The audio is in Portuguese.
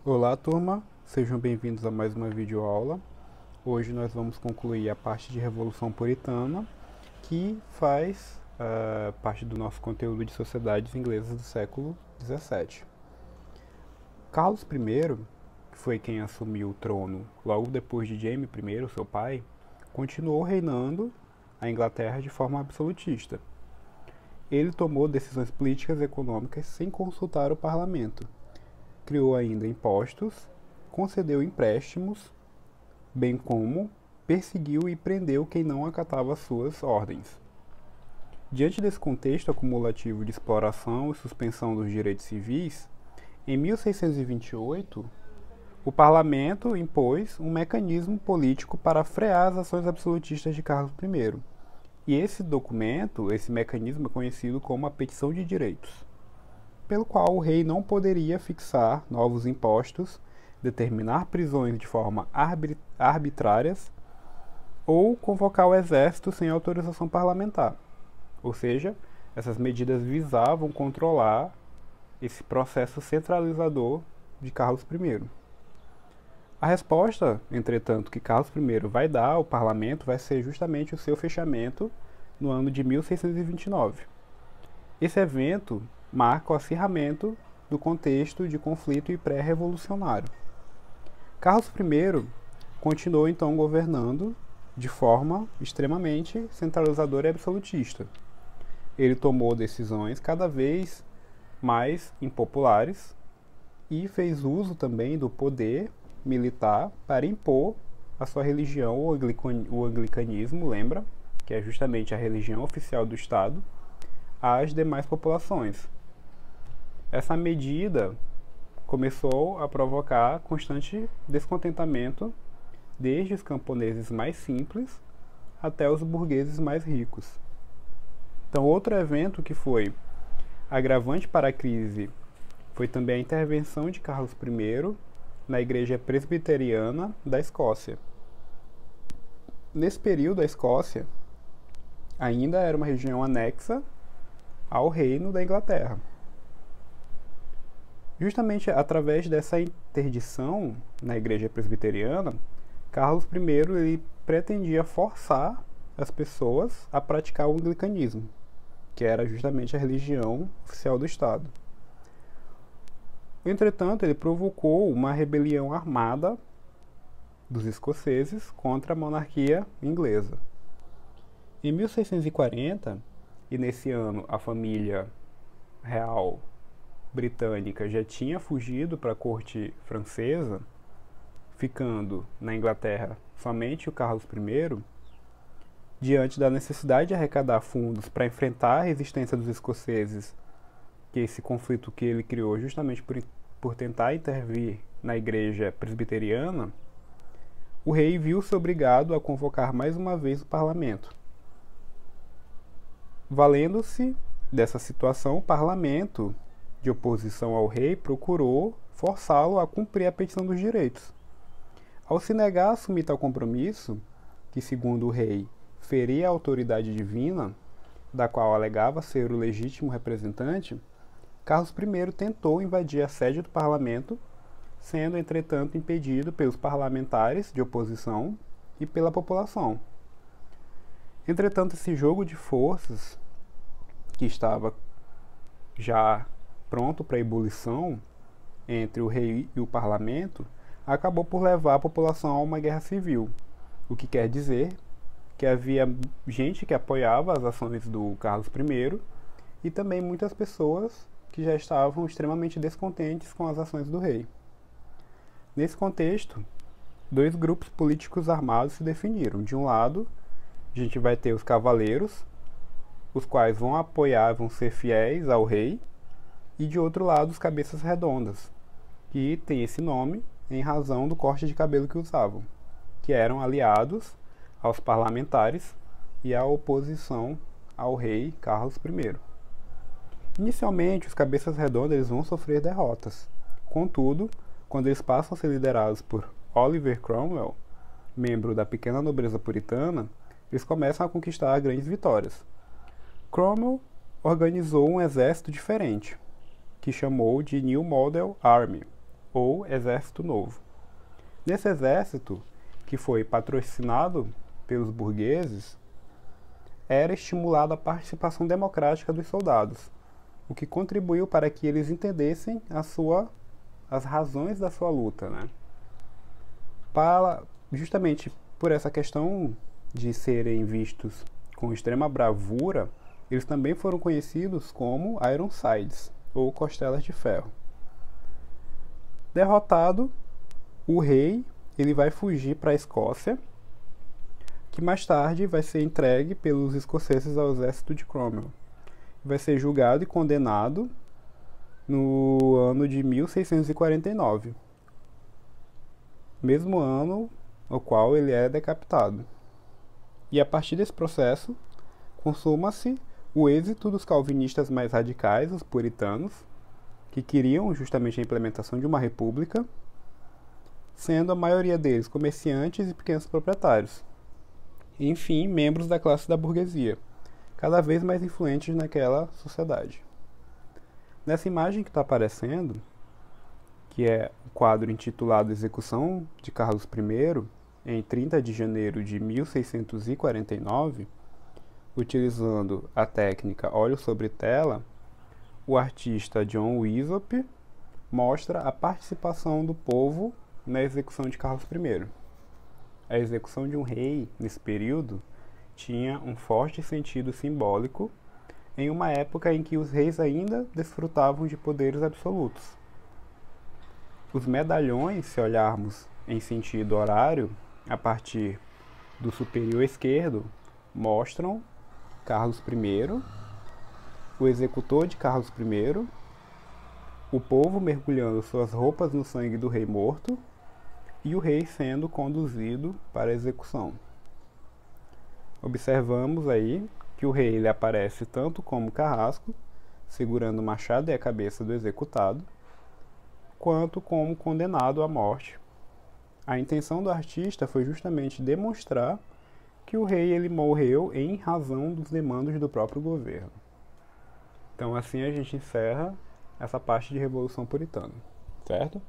Olá, turma, sejam bem-vindos a mais uma videoaula. Hoje nós vamos concluir a parte de Revolução Puritana, que faz parte do nosso conteúdo de sociedades inglesas do século XVII. Carlos I, que foi quem assumiu o trono logo depois de Jaime I, seu pai, continuou reinando a Inglaterra de forma absolutista. Ele tomou decisões políticas e econômicas sem consultar o parlamento. Criou ainda impostos, concedeu empréstimos, bem como perseguiu e prendeu quem não acatava suas ordens. Diante desse contexto acumulativo de exploração e suspensão dos direitos civis, em 1628, o parlamento impôs um mecanismo político para frear as ações absolutistas de Carlos I. E esse documento, esse mecanismo é conhecido como a Petição de Direitos, pelo qual o rei não poderia fixar novos impostos, determinar prisões de forma arbitrárias ou convocar o exército sem autorização parlamentar. Ou seja, essas medidas visavam controlar esse processo centralizador de Carlos I. A resposta, entretanto, que Carlos I vai dar ao parlamento vai ser justamente o seu fechamento no ano de 1629. Esse evento marca o acirramento do contexto de conflito e pré-revolucionário. Carlos I continuou então governando de forma extremamente centralizadora e absolutista. Ele tomou decisões cada vez mais impopulares e fez uso também do poder militar para impor a sua religião, o anglicanismo, lembra? Que é justamente a religião oficial do Estado, às demais populações. Essa medida começou a provocar constante descontentamento desde os camponeses mais simples até os burgueses mais ricos. Então, outro evento que foi agravante para a crise foi também a intervenção de Carlos I na Igreja Presbiteriana da Escócia. Nesse período, a Escócia ainda era uma região anexa ao Reino da Inglaterra. Justamente através dessa interdição na Igreja Presbiteriana, Carlos I ele pretendia forçar as pessoas a praticar o anglicanismo, que era justamente a religião oficial do Estado. Entretanto, ele provocou uma rebelião armada dos escoceses contra a monarquia inglesa. Em 1640, e nesse ano a família real britânica já tinha fugido para a corte francesa, ficando na Inglaterra somente o Carlos I, diante da necessidade de arrecadar fundos para enfrentar a resistência dos escoceses, que esse conflito que ele criou justamente por tentar intervir na igreja presbiteriana, o rei viu-se obrigado a convocar mais uma vez o parlamento. Valendo-se dessa situação, o parlamento de oposição ao rei procurou forçá-lo a cumprir a petição dos direitos. Ao se negar a assumir tal compromisso, que segundo o rei feria a autoridade divina, da qual alegava ser o legítimo representante, Carlos I tentou invadir a sede do parlamento, sendo entretanto impedido pelos parlamentares de oposição e pela população. Entretanto, esse jogo de forças, que estava já pronto para ebulição entre o rei e o parlamento, acabou por levar a população a uma guerra civil, o que quer dizer que havia gente que apoiava as ações do Carlos I e também muitas pessoas que já estavam extremamente descontentes com as ações do rei. Nesse contexto, dois grupos políticos armados se definiram. De um lado, a gente vai ter os cavaleiros, os quais vão apoiar, vão ser fiéis ao rei, e de outro lado os cabeças redondas, que tem esse nome em razão do corte de cabelo que usavam, que eram aliados aos parlamentares e à oposição ao rei Carlos I. Inicialmente, os cabeças redondas eles vão sofrer derrotas. Contudo, quando eles passam a ser liderados por Oliver Cromwell, membro da pequena nobreza puritana, eles começam a conquistar grandes vitórias. Cromwell organizou um exército diferente, que chamou de New Model Army, ou Exército Novo. Nesse exército, que foi patrocinado pelos burgueses, era estimulada a participação democrática dos soldados, o que contribuiu para que eles entendessem as razões da sua luta, né? Justamente por essa questão de serem vistos com extrema bravura, eles também foram conhecidos como Ironsides, ou Costelas de Ferro. Derrotado, o rei ele vai fugir para a Escócia, que mais tarde vai ser entregue pelos escoceses ao exército de Cromwell. Vai ser julgado e condenado no ano de 1649, mesmo ano no qual ele é decapitado. E a partir desse processo, consuma-se o êxito dos calvinistas mais radicais, os puritanos, que queriam justamente a implementação de uma república, sendo a maioria deles comerciantes e pequenos proprietários. Enfim, membros da classe da burguesia, cada vez mais influentes naquela sociedade. Nessa imagem que está aparecendo, que é o quadro intitulado Execução de Carlos I, em 30 de janeiro de 1649, utilizando a técnica óleo sobre tela, o artista John Winthrop mostra a participação do povo na execução de Carlos I. A execução de um rei, nesse período, tinha um forte sentido simbólico em uma época em que os reis ainda desfrutavam de poderes absolutos. Os medalhões, se olharmos em sentido horário, a partir do superior esquerdo, mostram Carlos I, o executor de Carlos I, o povo mergulhando suas roupas no sangue do rei morto e o rei sendo conduzido para a execução. Observamos aí que o rei ele aparece tanto como carrasco, segurando o machado e a cabeça do executado, quanto como condenado à morte. A intenção do artista foi justamente demonstrar que o rei ele morreu em razão dos demandos do próprio governo. Então assim a gente encerra essa parte de Revolução Puritana, certo?